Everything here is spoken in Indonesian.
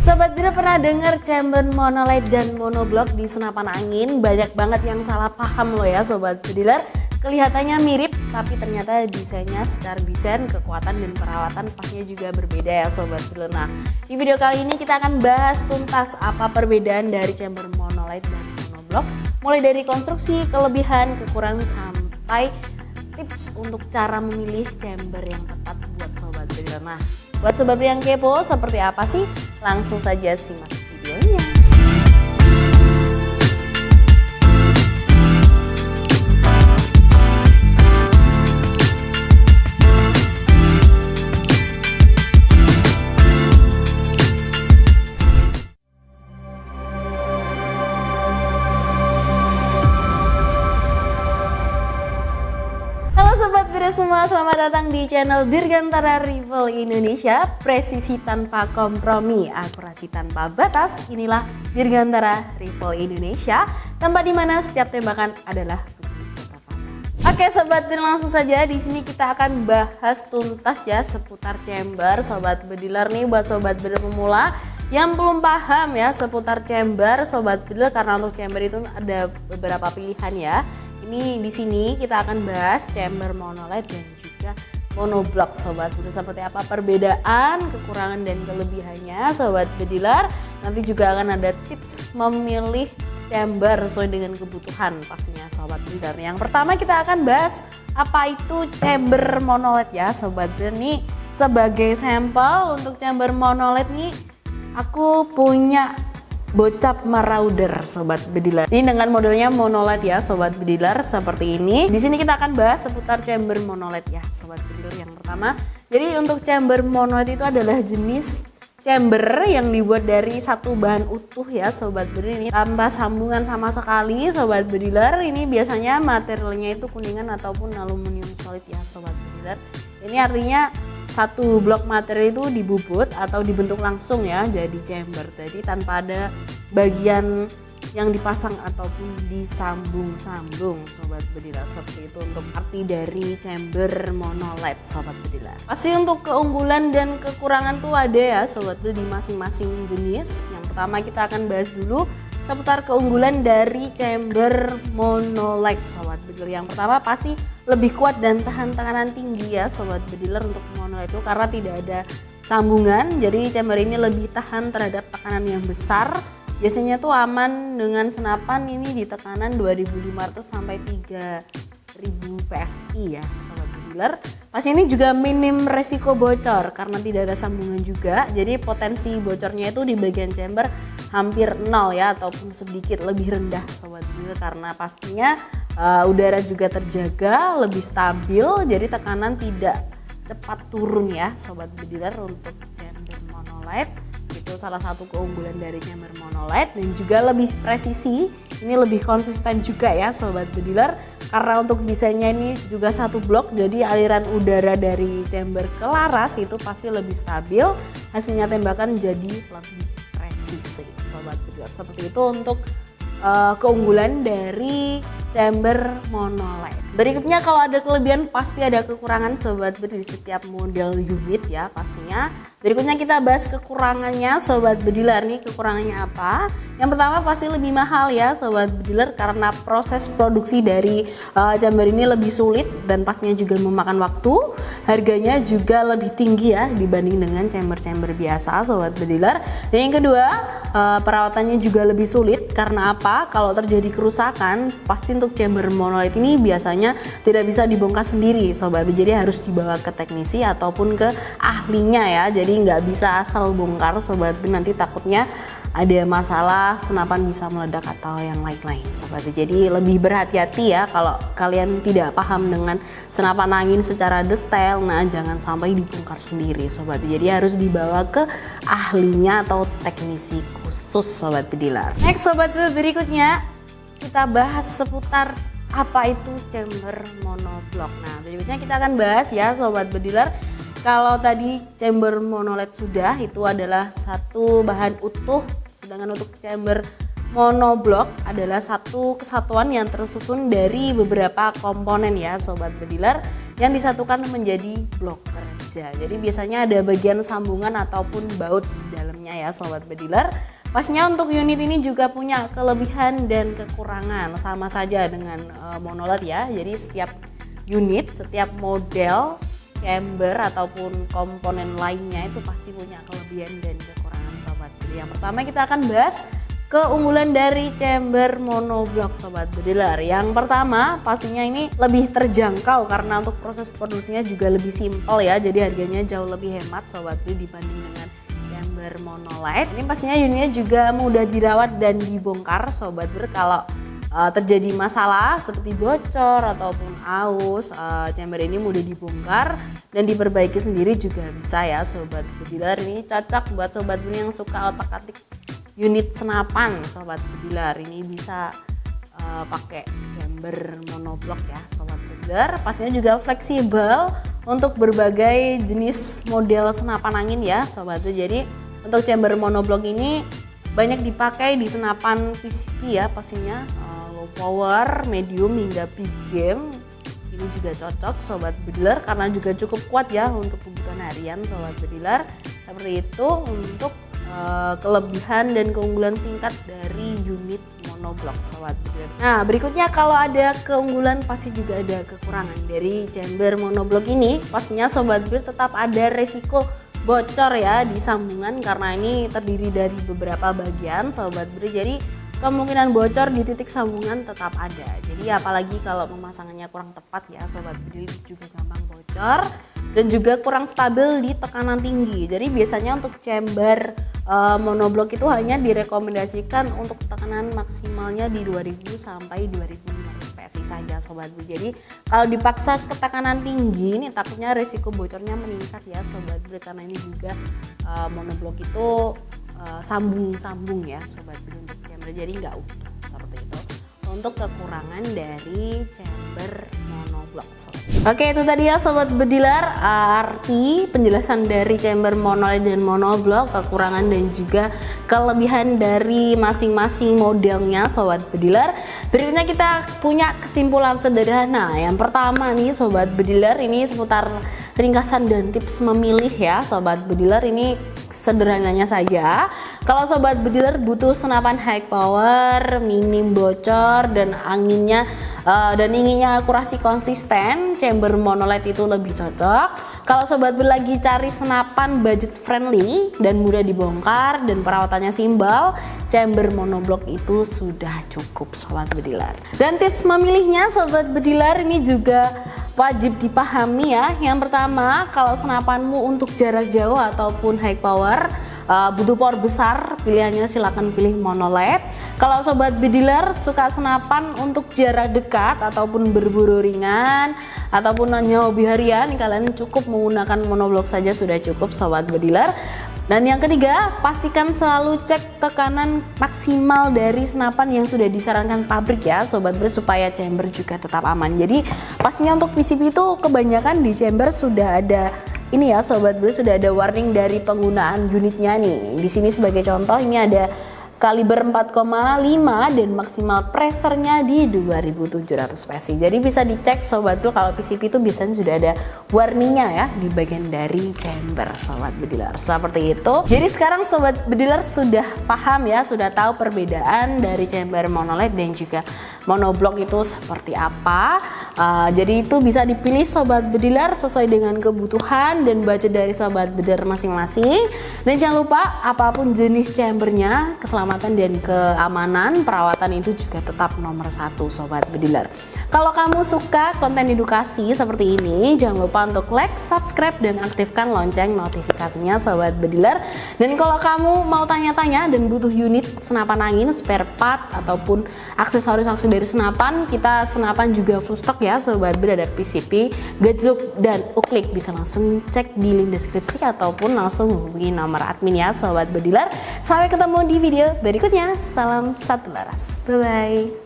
Sobat Bediler pernah dengar chamber monolight dan monoblock di senapan angin? Banyak banget yang salah paham loh ya Sobat Bediler. Kelihatannya mirip tapi ternyata desainnya secara desain, kekuatan dan perawatan pastinya juga berbeda ya Sobat Bediler. Nah, di video kali ini kita akan bahas tuntas apa perbedaan dari chamber monolight dan monoblock, mulai dari konstruksi, kelebihan, kekurangan sampai tips untuk cara memilih chamber yang tepat buat Sobat Bediler. Nah, buat Sobat Bediler yang kepo seperti apa sih? Langsung saja simak videonya. Sobat Bediler semua, selamat datang di channel Dirgantara Rifle Indonesia. Presisi tanpa kompromi, akurasi tanpa batas. Inilah Dirgantara Rifle Indonesia, tempat di mana setiap tembakan adalah bukti kata-kata. Oke Sobat Bediler, langsung saja di sini kita akan bahas tuntas ya seputar chamber. Sobat Bediler nih, buat Sobat Bediler pemula yang belum paham ya seputar chamber, Sobat Bediler, karena untuk chamber itu ada beberapa pilihan ya. Ini di sini kita akan bahas chamber monolight dan juga monoblock Sobat Bediler, seperti apa perbedaan, kekurangan dan kelebihannya Sobat Bediler. Nanti juga akan ada tips memilih chamber sesuai dengan kebutuhan pastinya Sobat Bediler. Yang pertama kita akan bahas apa itu chamber monolight ya Sobat Bediler. Nih sebagai sampel untuk chamber monolight nih aku punya Bocap Marauder Sobat Bediler. Ini dengan modelnya monolight ya Sobat Bediler, seperti ini. Di sini kita akan bahas seputar chamber monolight ya Sobat Bediler. Yang pertama, jadi untuk chamber monolight itu adalah jenis chamber yang dibuat dari satu bahan utuh ya Sobat Bediler. Ini tanpa sambungan sama sekali Sobat Bediler. Ini biasanya materialnya itu kuningan ataupun aluminium solid ya Sobat Bediler. Ini artinya satu blok materi itu dibubut atau dibentuk langsung ya jadi chamber, jadi tanpa ada bagian yang dipasang ataupun disambung-sambung Sobat Bediler. Seperti itu untuk arti dari chamber monolight Sobat Bediler. Pasti untuk keunggulan dan kekurangan tuh ada ya Sobat Bediler di masing-masing jenis. Yang pertama kita akan bahas dulu seputar keunggulan dari chamber monolight Sobat Bediler. Yang pertama pasti lebih kuat dan tahan tekanan tinggi ya Sobat Bediler untuk monolight itu karena tidak ada sambungan. Jadi chamber ini lebih tahan terhadap tekanan yang besar. Biasanya tuh aman dengan senapan ini di tekanan 2500 sampai 3000 PSI ya Sobat Bediler. Pas ini juga minim resiko bocor karena tidak ada sambungan juga. Jadi potensi bocornya itu di bagian chamber hampir nol ya ataupun sedikit lebih rendah Sobat Bediler, karena pastinya udara juga terjaga, lebih stabil, jadi tekanan tidak cepat turun ya Sobat Bediler untuk chamber monolight. Itu salah satu keunggulan dari chamber monolight, dan juga lebih presisi, ini lebih konsisten juga ya Sobat Bediler, karena untuk desainnya ini juga satu blok, jadi aliran udara dari chamber ke laras itu pasti lebih stabil, hasilnya tembakan jadi lebih presisi Sobat Bediler. Seperti itu untuk keunggulan dari chamber monolight. Berikutnya kalau ada kelebihan pasti ada kekurangan Sobat Bediler di setiap model unit ya pastinya. Berikutnya kita bahas kekurangannya Sobat Bediler. Nih kekurangannya apa? Yang pertama pasti lebih mahal ya Sobat Bediler karena proses produksi dari chamber ini lebih sulit dan pastinya juga memakan waktu. Harganya juga lebih tinggi ya dibanding dengan chamber-chamber biasa Sobat Bediler. Dan yang kedua perawatannya juga lebih sulit karena apa? Kalau terjadi kerusakan pasti untuk chamber monolight ini biasanya tidak bisa dibongkar sendiri Sobat Bediler. Jadi harus dibawa ke teknisi ataupun ke ahlinya ya. Jadi nggak bisa asal bongkar Sobat Bediler, nanti takutnya ada masalah senapan bisa meledak atau yang lain-lain Sobat Bediler. Jadi lebih berhati-hati ya kalau kalian tidak paham dengan senapan angin secara detail. Nah jangan sampai dibongkar sendiri Sobat Bediler. Jadi harus dibawa ke ahlinya atau teknisi khusus Sobat Bediler. Next Sobat Bediler, berikutnya kita bahas seputar apa itu chamber monoblock. Nah berikutnya kita akan bahas ya Sobat Bediler. Kalau tadi chamber monolight sudah, itu adalah satu bahan utuh, sedangkan untuk chamber monoblock adalah satu kesatuan yang tersusun dari beberapa komponen ya Sobat Bediler, yang disatukan menjadi blok kerja. Jadi biasanya ada bagian sambungan ataupun baut di dalamnya pastinya ya Sobat Bediler. Pastinya untuk unit ini juga punya kelebihan dan kekurangan, sama saja dengan monoled ya. Jadi setiap unit, setiap model chamber ataupun komponen lainnya itu pasti punya kelebihan dan kekurangan Sobat Bediler. Yang pertama kita akan bahas keunggulan dari chamber monoblock Sobat Bediler. Yang pertama pastinya ini lebih terjangkau karena untuk proses produksinya juga lebih simpel ya. Jadi harganya jauh lebih hemat Sobat Bediler dibanding dengan chamber monolith. Ini pastinya unitnya juga mudah dirawat dan dibongkar Sobat Bediler. Kalau terjadi masalah seperti bocor ataupun aus, chamber ini mudah dibongkar dan diperbaiki sendiri juga bisa ya Sobat Bediler. Ini cocok buat Sobat Bediler yang suka otak-atik unit senapan Sobat Bediler. Ini bisa pakai chamber monoblock ya Sobat Bediler. Pastinya juga fleksibel untuk berbagai jenis model senapan angin ya Sobat Bediler. Jadi untuk chamber monoblock ini banyak dipakai di senapan PCP ya pastinya, low power, medium hingga big game. Ini juga cocok Sobat Bediler karena juga cukup kuat ya untuk kebutuhan harian Sobat Bediler. Seperti itu untuk kelebihan dan keunggulan singkat dari unit monoblock Sobat Bediler. Nah berikutnya kalau ada keunggulan pasti juga ada kekurangan dari chamber monoblock ini. Pastinya Sobat Bediler tetap ada resiko bocor ya di sambungan karena ini terdiri dari beberapa bagian Sobat Bediler. Jadi kemungkinan bocor di titik sambungan tetap ada. Jadi apalagi kalau pemasangannya kurang tepat ya Sobat Bediler juga gampang bocor dan juga kurang stabil di tekanan tinggi. Jadi biasanya untuk chamber monoblock itu hanya direkomendasikan untuk tekanan maksimalnya di 2000 sampai 2500 PSI saja Sobat Bediler. Jadi kalau dipaksa ke tekanan tinggi ini takutnya risiko bocornya meningkat ya Sobat Bediler karena ini juga monoblock itu sambung-sambung ya Sobat Bediler untuk chamber, jadi nggak utuh seperti itu. Untuk kekurangan dari chamber monoblock Sobat. Oke, itu tadi ya Sobat Bediler arti penjelasan dari chamber monolith dan monoblock, kekurangan dan juga kelebihan dari masing-masing modelnya Sobat Bediler. Berikutnya kita punya kesimpulan sederhana. Yang pertama nih Sobat Bediler, ini seputar ringkasan dan tips memilih ya Sobat Bediler. Ini sederhananya saja, kalau Sobat Bediler butuh senapan high power, minim bocor dan anginnya dan inginnya akurasi konsisten, chamber monolith itu lebih cocok. Kalau Sobat Bediler lagi cari senapan budget friendly dan mudah dibongkar dan perawatannya simpel, chamber monoblock itu sudah cukup Sobat Bediler. Dan tips memilihnya Sobat Bediler ini juga wajib dipahami ya. Yang pertama, kalau senapanmu untuk jarak jauh ataupun high power, butuh power besar, pilihannya silakan pilih monolith. Kalau Sobat Bediler suka senapan untuk jarak dekat ataupun berburu ringan ataupun hanya hobi harian, kalian cukup menggunakan monoblock saja sudah cukup Sobat Bediler. Dan yang ketiga, pastikan selalu cek tekanan maksimal dari senapan yang sudah disarankan pabrik ya Sobat Bediler, supaya chamber juga tetap aman. Jadi pastinya untuk PCP itu kebanyakan di chamber sudah ada ini ya Sobat Bediler, sudah ada warning dari penggunaan unitnya nih. Di sini sebagai contoh ini ada kaliber 4,5 dan maksimal pressernya di 2700 PSI. Jadi bisa dicek Sobat Bediler, kalau PCP itu biasanya sudah ada warningnya ya di bagian dari chamber Sobat Bediler. Seperti itu. Jadi sekarang Sobat Bediler sudah paham ya, sudah tahu perbedaan dari chamber monolith dan juga monoblock itu seperti apa. Jadi itu bisa dipilih Sobat Bediler sesuai dengan kebutuhan dan budget dari Sobat Bediler masing-masing. Dan jangan lupa apapun jenis chambernya, keselamatan dan keamanan perawatan itu juga tetap nomor 1 Sobat Bediler. Kalau kamu suka konten edukasi seperti ini, jangan lupa untuk like, subscribe, dan aktifkan lonceng notifikasinya Sobat Bediler. Dan kalau kamu mau tanya-tanya dan butuh unit senapan angin, spare part, ataupun aksesoris-aksesoris dari senapan, kita senapan juga full stock ya Sobat Bediler. Ada PCP, gajluk, dan uklik. Bisa langsung cek di link deskripsi ataupun langsung hubungi nomor admin ya Sobat Bediler. Sampai ketemu di video berikutnya. Salam satu laras. Bye-bye.